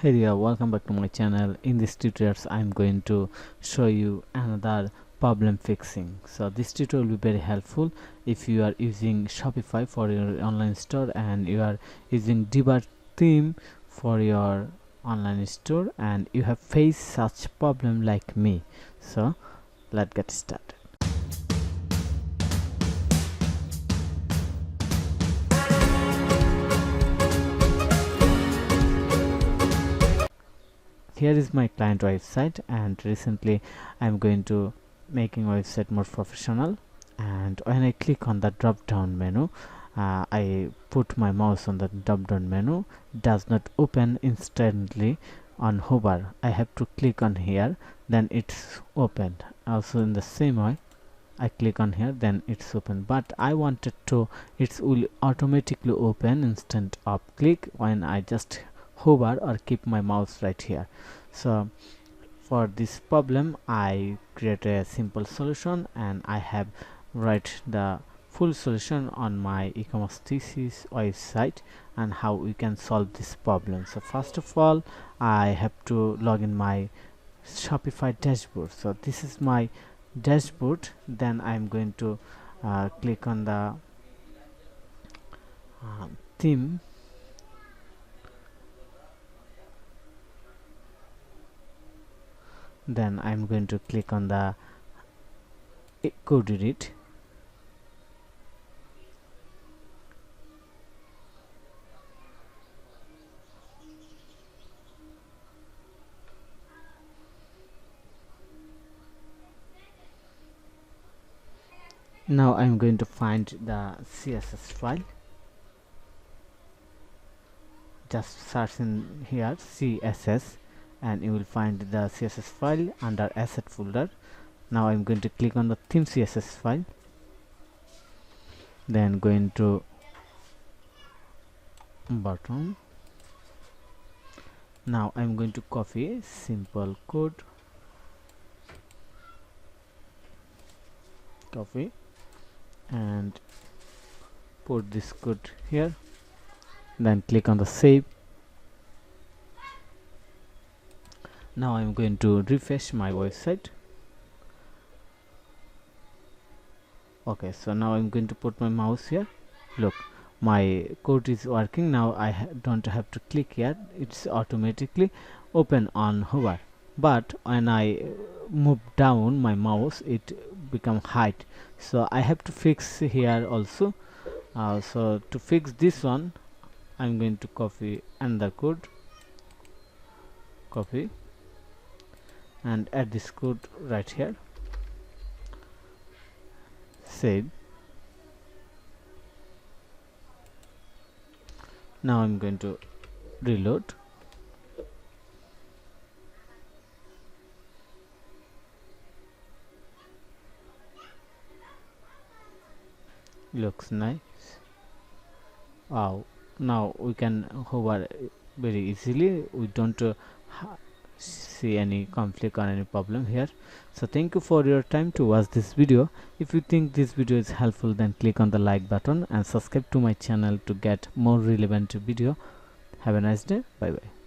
Hey there, welcome back to my channel. In this tutorials I'm going to show you another problem fixing. So this tutorial will be very helpful if you are using Shopify for your online store and you are using debug theme for your online store and you have faced such problem like me. So let's get started. Here is my client website, and recently I'm going to making website more professional. And when I click on the drop down menu, I put my mouse on the drop down menu, does not open instantly on hover. I have to click on here, then it's opened. Also in the same way, I click on here, then it's open. But I wanted to it will automatically open instant of click when I just hover or keep my mouse right here. So for this problem I create a simple solution, and I have write the full solution on my e-commerce thesis website and how we can solve this problem. So first of all, I have to log in my Shopify dashboard. So this is my dashboard. Then I'm going to click on the theme. Then I'm going to click on the code edit. Now I'm going to find the CSS file. Just search in here CSS and you will find the CSS file under asset folder. Now I'm going to click on the theme CSS file, then going to bottom. Now I'm going to copy simple code, copy and put this code here, then click on the save. Now I'm going to refresh my website. Okay, so now I'm going to put my mouse here. Look, my code is working now. I don't have to click here, it's automatically open on hover. But when I move down my mouse, it become hide. So I have to fix here also. So to fix this one, I'm going to copy another code, copy and add this code right here, save. Now I'm going to reload. Looks nice. Wow, now we can hover very easily. We don't see any conflict or any problem here. So thank you for your time to watch this video. If you think this video is helpful, then click on the like button and subscribe to my channel to get more relevant video. Have a nice day. Bye bye.